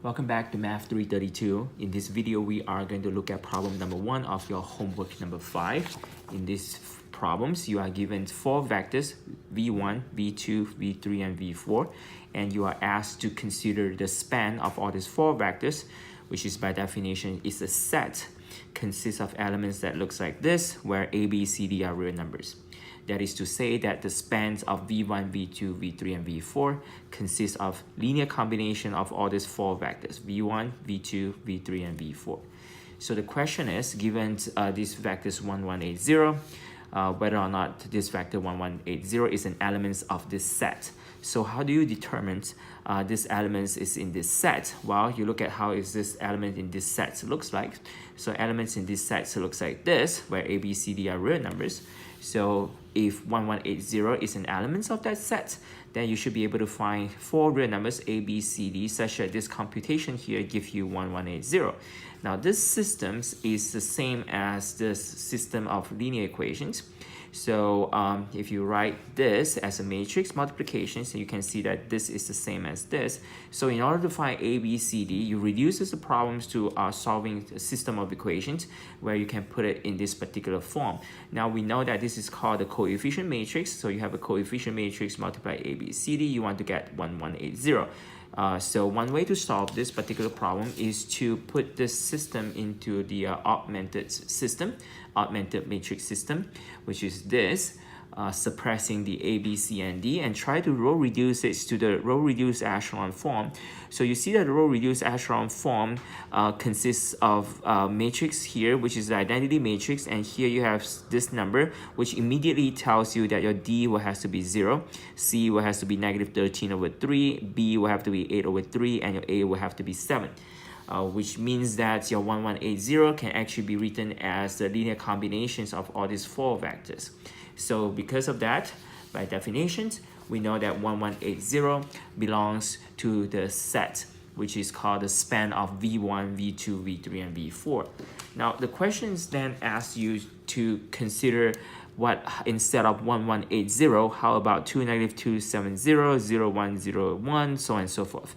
Welcome back to Math 332. In this video, we are going to look at problem number 1 of your homework number 5. In these problems, you are given 4 vectors, v1, v2, v3, and v4, and you are asked to consider the span of all these 4 vectors, which is by definition is a set, consists of elements that looks like this, where a, b, c, d are real numbers. That is to say that the spans of v1, v2, v3, and v4 consist of linear combination of all these 4 vectors, v1, v2, v3, and v4. So the question is, given these vectors 1, 1, 8, 0, whether or not this vector 1, 1, 8, 0 is an element of this set. So how do you determine this element is in this set? Well, you look at how is this element in this set looks like. So elements in this set looks like this, where a, b, c, d are real numbers. So if 1180 is an element of that set, then you should be able to find 4 real numbers a, b, c, d such that this computation here gives you 1180. Now this system is the same as this system of linear equations. So if you write this as a matrix multiplication, so you can see that this is the same as this. So in order to find a, b, c, d, you reduce the problems to solving a system of equations where you can put it in this particular form. Now we know that this is called the coefficient matrix. So you have a coefficient matrix multiply a, b, c, d, you want to get 1180. So one way to solve this particular problem is to put this system into the augmented matrix system, which is this, suppressing the A, B, C, and D, and try to row reduce it to the row reduced echelon form. So you see that the row reduced echelon form consists of matrix here, which is the identity matrix, and here you have this number, which immediately tells you that your D will have to be 0, C will have to be negative 13/3, B will have to be 8/3, and your A will have to be 7. Which means that your 1180 can actually be written as the linear combinations of all these 4 vectors. So because of that, by definition, we know that 1180 belongs to the set, which is called the span of v1, v2, v3, and v4. Now the questions then ask you to consider what instead of 1180, how about 2, negative 270, 0, 1, 0, 1, so on and so forth.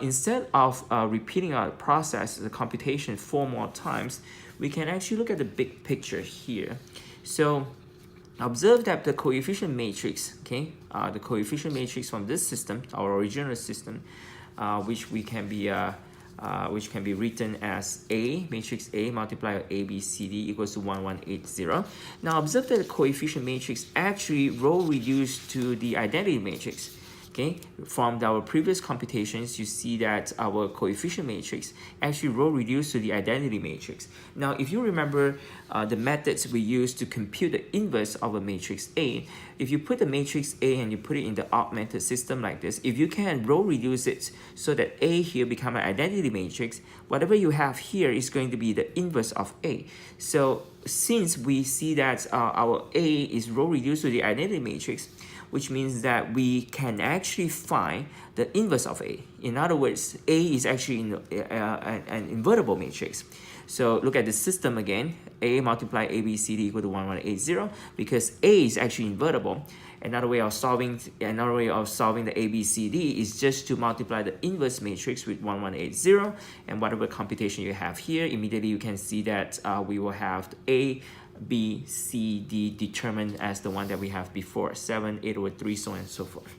Instead of repeating our process, the computation 4 more times, we can actually look at the big picture here. So observe that the coefficient matrix, okay, the coefficient matrix from this system, our original system, which can be written as A, matrix A multiplied by A, B, C, D equals to 1180. Now observe that the coefficient matrix actually row reduced to the identity matrix. Okay, from our previous computations, you see that our coefficient matrix actually row reduced to the identity matrix. Now, if you remember the methods we use to compute the inverse of a matrix A, if you put the matrix A and you put it in the augmented system like this, if you can row reduce it so that A here become an identity matrix, whatever you have here is going to be the inverse of A. So since we see that our A is row reduced to the identity matrix, which means that we can actually find the inverse of A. In other words, A is actually an invertible matrix. So look at the system again. A multiply A, B, C, D equal to 1180 because A is actually invertible. Another way of solving the A, B, C, D is just to multiply the inverse matrix with 1180, and whatever computation you have here, immediately you can see that we will have A, B, C, D determined as the one that we have before, 7, 8/3, so on and so forth.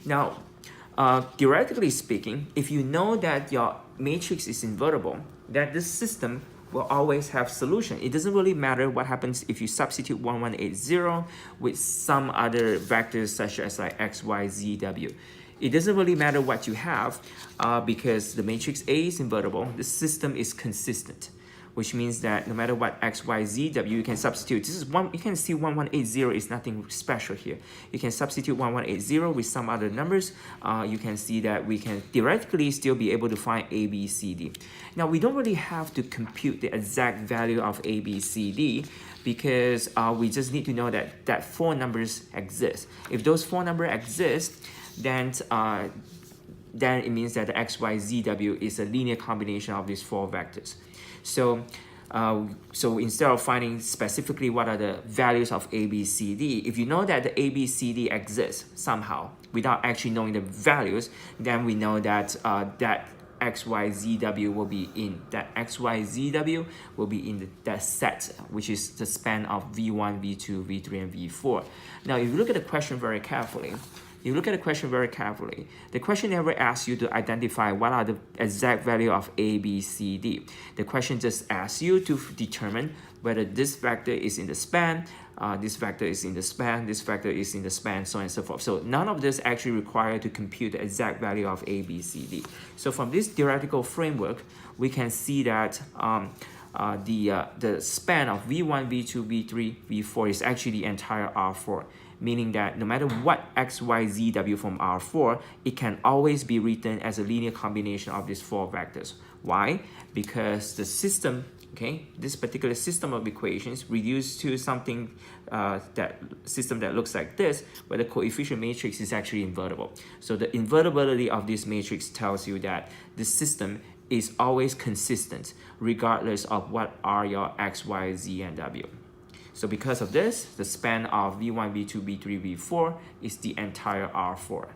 Now, theoretically speaking, if you know that your matrix is invertible, that this system will always have solution. It doesn't really matter what happens if you substitute 1180 with some other vectors such as like x, y, z, w. It doesn't really matter what you have because the matrix A is invertible, the system is consistent, which means that no matter what x, y, z, w, you can substitute. This is one. You can see 1180 is nothing special here. You can substitute 1180 with some other numbers. You can see that we can theoretically still be able to find A, B, C, D. Now we don't really have to compute the exact value of A, B, C, D because we just need to know that 4 numbers exist. If those 4 numbers exist, then it means that the x, y, z, w is a linear combination of these 4 vectors. So So instead of finding specifically what are the values of A, B, C, D, if you know that the A, B, C, D exists somehow without actually knowing the values, then we know that that XYZW will be in that set, which is the span of V1, V2, V3, and V4. Now, if you look at the question very carefully, the question never asks you to identify what are the exact value of A, B, C, D. The question just asks you to determine whether this vector is in the span, this vector is in the span, this vector is in the span, so on and so forth. So none of this actually required to compute the exact value of A, B, C, D. So from this theoretical framework, we can see that the span of V1, V2, V3, V4 is actually the entire R4, meaning that no matter what X, Y, Z, W from R4, it can always be written as a linear combination of these four vectors. Why? Because the system, okay, this particular system of equations reduced to something that looks like this, where the coefficient matrix is actually invertible. So the invertibility of this matrix tells you that the system is always consistent regardless of what are your X, Y, Z, and W. So because of this, the span of V1, V2, V3, V4 is the entire R4.